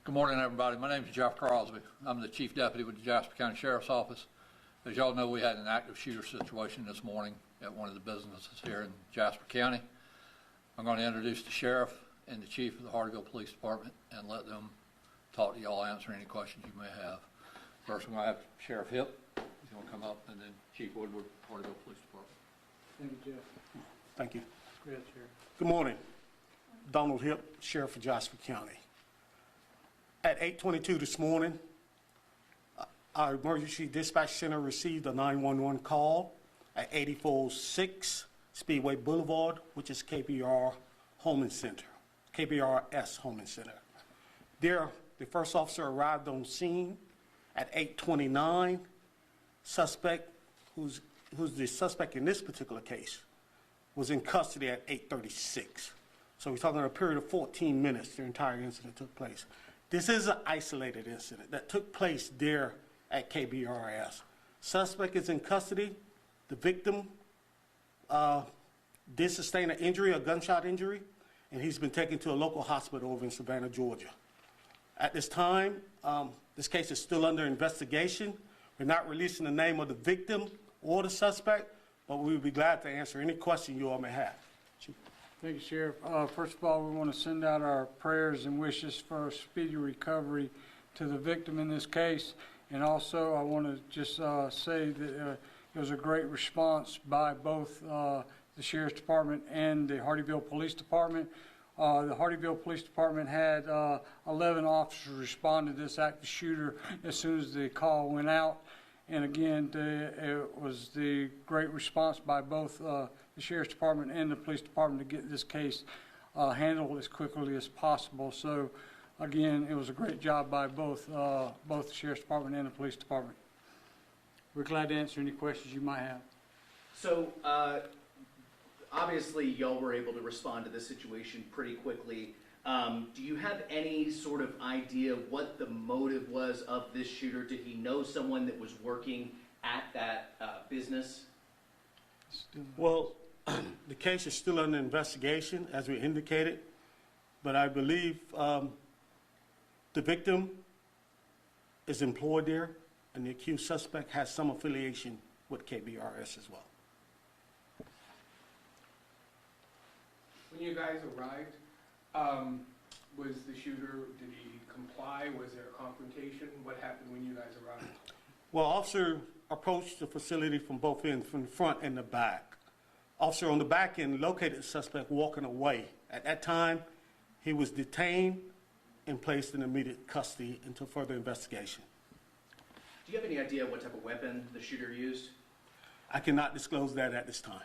Good morning, everybody. My name is Jeff Crosby. I'm the Chief Deputy with the Jasper County Sheriff's Office. As y'all know, we had an active shooter situation this morning at one of the businesses here in Jasper County. I'm going to introduce the Sheriff and the Chief of the Hardeeville Police Department and let them talk to y'all, answer any questions you may have. First, we're going to have Sheriff Hipp. He's going to come up, and then Chief Woodward, Hardeeville Police Department. Thank you, Jeff. Thank you. Go ahead, Sheriff. Good morning. Donald Hipp, Sheriff of Jasper County. At 8:22 this morning, our emergency dispatch center received a 911 call at 8406 Speedway Boulevard, which is KBR Homing Center, KBRS Homing Center. There, the first officer arrived on scene at 8:29. Suspect, who's the suspect in this particular case, was in custody at 8:36. So we're talking about a period of 14 minutes. The entire incident took place. This is an isolated incident that took place there at KBRS. Suspect is in custody. The victim did sustain an injury, a gunshot injury, and he's been taken to a local hospital over in Savannah, Georgia. At this time, this case is still under investigation. We're not releasing the name of the victim or the suspect, but we would be glad to answer any question you all may have. Chief. Thank you, Sheriff. First of all, we want to send out our prayers and wishes for a speedy recovery to the victim in this case. And also, I want to just say that it was a great response by both the Sheriff's Department and the Hardeeville Police Department. The Hardeeville Police Department had 11 officers respond to this active shooter as soon as the call went out. And again, it was the great response by both the Sheriff's Department and the Police Department to get this case handled as quickly as possible. So again, it was a great job by both the Sheriff's Department and the Police Department. We're glad to answer any questions you might have. So obviously y'all were able to respond to this situation pretty quickly. Do you have any sort of idea what the motive was of this shooter? Did he know someone that was working at that business? Well, the case is still under investigation, as we indicated, but I believe the victim is employed there, and the accused suspect has some affiliation with KBRS as well. When you guys arrived, was the shooter, did he comply? Was there a confrontation? What happened when you guys arrived? Well, officer approached the facility from both ends, from the front and the back. Officer on the back end located the suspect walking away. At that time, he was detained and placed in immediate custody until further investigation. Do you have any idea what type of weapon the shooter used? I cannot disclose that at this time.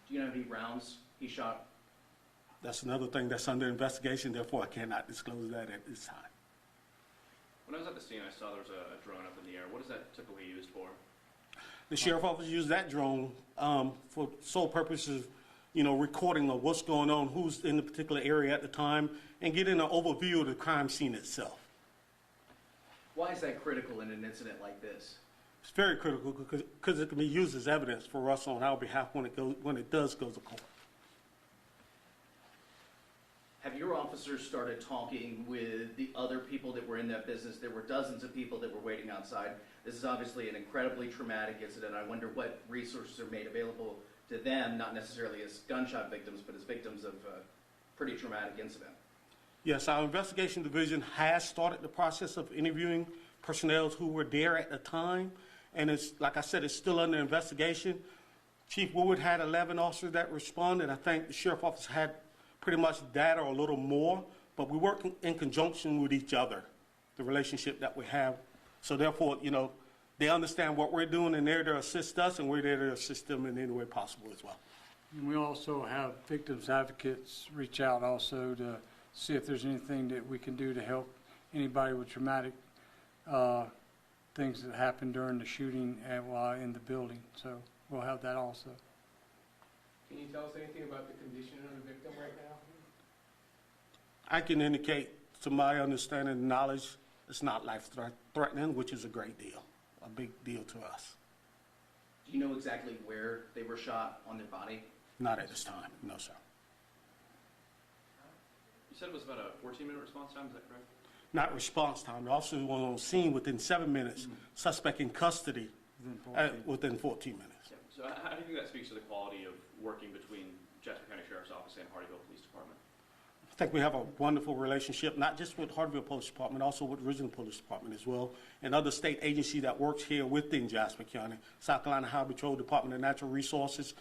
Do you know how many rounds he shot? That's another thing that's under investigation, therefore I cannot disclose that at this time. When I was at the scene, I saw there was a drone up in the air. What is that typically used for? The sheriff office used that drone for sole purposes, recording of what's going on, who's in the particular area at the time, and getting an overview of the crime scene itself. Why is that critical in an incident like this? It's very critical because it can be used as evidence for us on our behalf when it does go to court. Have your officers started talking with the other people that were in that business? There were dozens of people that were waiting outside. This is obviously an incredibly traumatic incident. I wonder what resources are made available to them, not necessarily as gunshot victims, but as victims of a pretty traumatic incident. Yes, our investigation division has started the process of interviewing personnel who were there at the time. And it's, like I said, it's still under investigation. Chief Woodward had 11 officers that responded. I think the sheriff's office had pretty much that or a little more, but we work in conjunction with each other, the relationship that we have. So therefore, they understand what we're doing and they're there to assist us, and we're there to assist them in any way possible as well. And we also have victims advocates reach out also to see if there's anything that we can do to help anybody with traumatic things that happened during the shooting in the building. So we'll have that also. Can you tell us anything about the condition of the victim right now? I can indicate, to my understanding and knowledge, it's not life-threatening, which is a great deal, a big deal to us. Do you know exactly where they were shot on their body? Not at this time, no, sir. said it was about a 14-minute response time, is that correct? Not response time. The officer was on scene within 7 minutes, suspect in custody within 14 minutes. Yeah. So how do you think that speaks to the quality of working between Jasper County Sheriff's Office and Hardeeville Police Department? I think we have a wonderful relationship, not just with Hardeeville Police Department, also with Regional Police Department as well, and other state agency that works here within Jasper County, South Carolina Highway Patrol, Department of Natural Resources,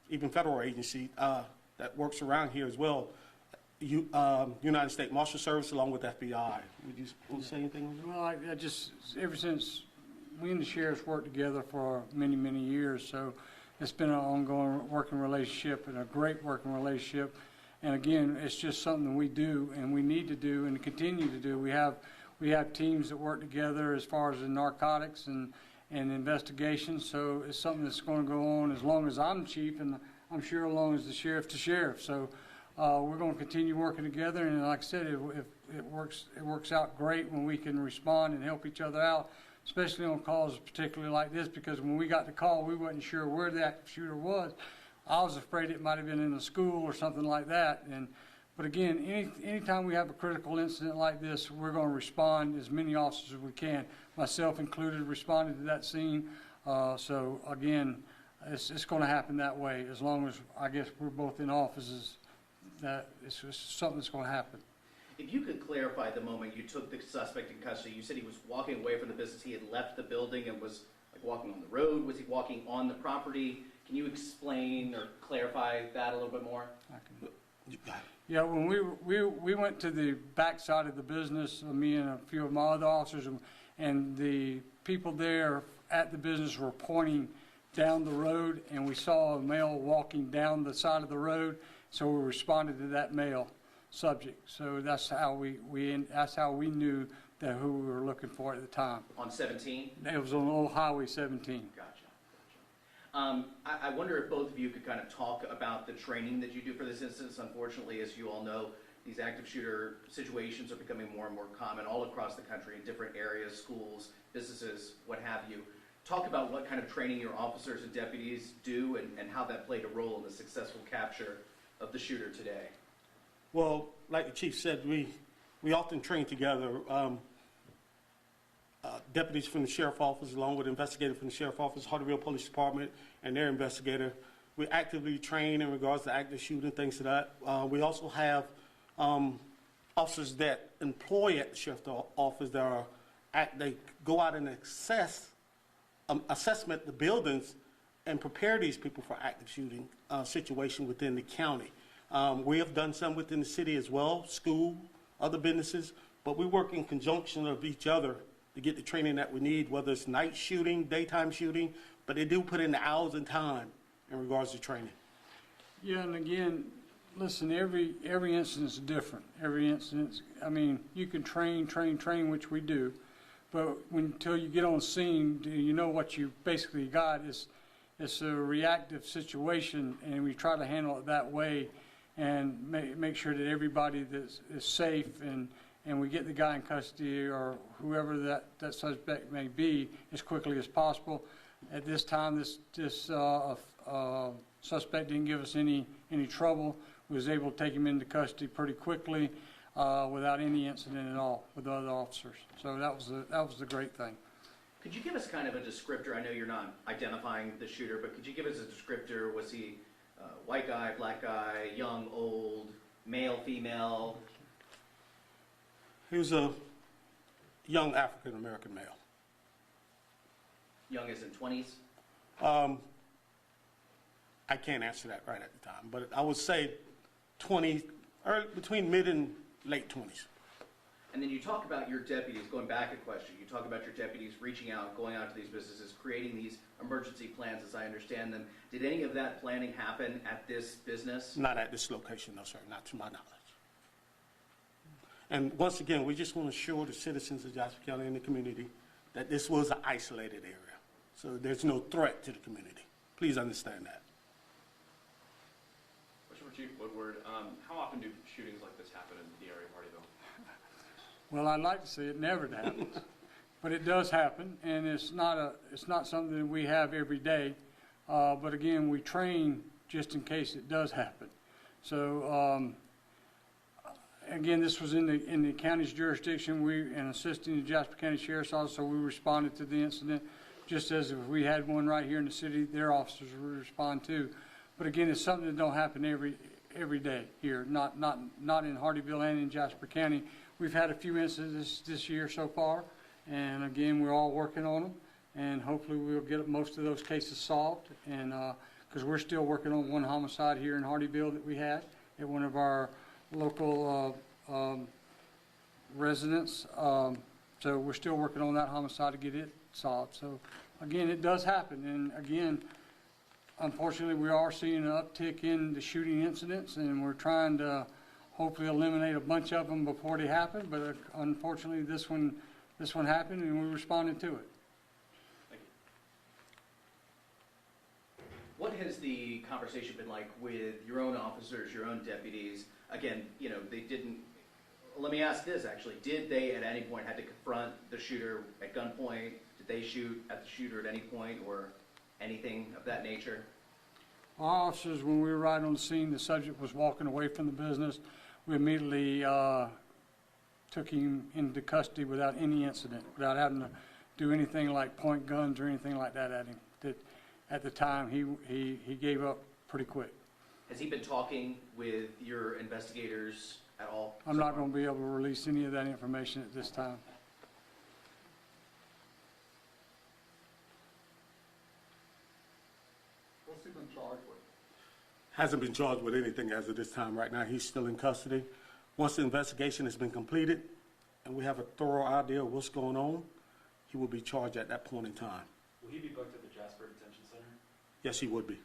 even federal agency that works around here as well. United States Marshal Service along with FBI. Would you say anything on that? Well, I just, ever since we and the sheriffs worked together for many, many years, so it's been an ongoing working relationship and a great working relationship. And again, it's just something we do and we need to do and continue to do. We have teams that work together as far as the narcotics and investigations, so it's something that's going to go on as long as I'm chief, and I'm sure as long as the sheriff to sheriff. So we're going to continue working together, and like I said, it works out great when we can respond and help each other out, especially on calls particularly like this, because when we got the call, we wasn't sure where the active shooter was. I was afraid it might have been in a school or something like that. But again, anytime we have a critical incident like this, we're going to respond, as many officers as we can, myself included, responded to that scene. So again, it's going to happen that way as long as, I guess, we're both in offices. That it's just something that's going to happen. If you could clarify the moment you took the suspect in custody, you said he was walking away from the business, he had left the building and was like walking on the road. Was he walking on the property? Can you explain or clarify that a little bit more? Yeah, when we went to the back side of the business, me and a few of my other officers, and the people there at the business were pointing down the road, and we saw a male walking down the side of the road, so we responded to that male subject. So that's how we knew that who we were looking for at the time. On 17? It was on Old Highway 17. Gotcha. I wonder if both of you could kind of talk about the training that you do for this instance. Unfortunately, as you all know, these active shooter situations are becoming more and more common all across the country in different areas, schools, businesses, what have you. Talk about what kind of training your officers and deputies do and how that played a role in the successful capture of the shooter today. Well, like the chief said, we often train together. Deputies from the sheriff office, along with investigators from the sheriff office, Hardeeville Police Department, and their investigator. We actively train in regards to active shooting, things like that. We also have officers that employ at the sheriff's office that they go out and assessment the buildings and prepare these people for active shooting situation within the county. We have done some within the city as well, school, other businesses, but we work in conjunction of each other to get the training that we need, whether it's night shooting, daytime shooting, but they do put in the hours and time in regards to training. Yeah, and again, listen, every incident is different. Every incident, I mean, you can train, which we do, but until you get on scene, you know what you basically got is it's a reactive situation, and we try to handle it that way and make sure that everybody is safe and we get the guy in custody or whoever that suspect may be as quickly as possible. At this time, this suspect didn't give us any trouble. We was able to take him into custody pretty quickly without any incident at all with the other officers. So that was the great thing. Could you give us kind of a descriptor? I know you're not identifying the shooter, but could you give us a descriptor? Was he white guy, black guy, young, old, male, female? He was a young African-American male. Young as in 20s? I can't answer that right at the time, but I would say 20, or between mid and late 20s. And then you talk about your deputies, going back a question, you talk about your deputies reaching out, going out to these businesses, creating these emergency plans as I understand them. Did any of that planning happen at this business? Not at this location, no, sir, not to my knowledge. And once again, we just want to assure the citizens of Jasper County and the community that this was an isolated area. So there's no threat to the community. Please understand that. Question for Chief Woodward. How often do shootings like this happen in the area of Hardeeville? Well, I'd like to say it never happens, but it does happen, and it's not something that we have every day. But again, we train just in case it does happen. So again, this was in the county's jurisdiction, and assisting the Jasper County Sheriff's Office, so we responded to the incident, just as if we had one right here in the city, their officers would respond too. But again, it's something that don't happen every day here, not in Hardeeville and in Jasper County. We've had a few incidents this year so far, and again, we're all working on them, and hopefully we'll get most of those cases solved, and because we're still working on one homicide here in Hardeeville that we had at one of our local residents. So we're still working on that homicide to get it solved. So again, it does happen, and again, unfortunately, we are seeing an uptick in the shooting incidents, and we're trying to hopefully eliminate a bunch of them before they happen. But unfortunately, this one happened, and we responded to it. Thank you. What has the conversation been like with your own officers, your own deputies? Again, you know, they didn't, let me ask this actually, did they at any point had to confront the shooter at gunpoint? Did they shoot at the shooter at any point or anything of that nature? Our officers, when we were right on the scene, the subject was walking away from the business. We immediately took him into custody without any incident, without having to do anything like point guns or anything like that at him. At the time, he gave up pretty quick. Has he been talking with your investigators at all? I'm not going to be able to release any of that information at this time. What's he been charged with? Hasn't been charged with anything as of this time. Right now, he's still in custody. Once the investigation has been completed and we have a thorough idea of what's going on, he will be charged at that point in time. Will he be booked at the Jasper Detention Center? Yes, he would be.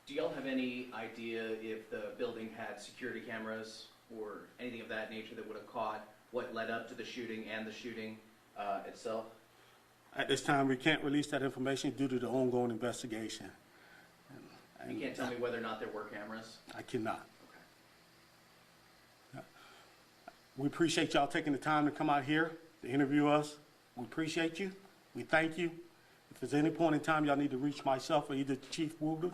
Do y'all have any idea if the building had security cameras or anything of that nature that would have caught what led up to the shooting and the shooting itself? At this time, we can't release that information due to the ongoing investigation. You can't tell me whether or not there were cameras? I cannot. Okay. We appreciate y'all taking the time to come out here to interview us. We appreciate you. We thank you. If there's any point in time y'all need to reach myself or either Chief Woodard,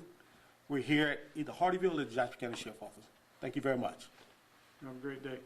we're here at either Hardeeville or the Jasper County Sheriff's Office. Thank you very much. Have a great day.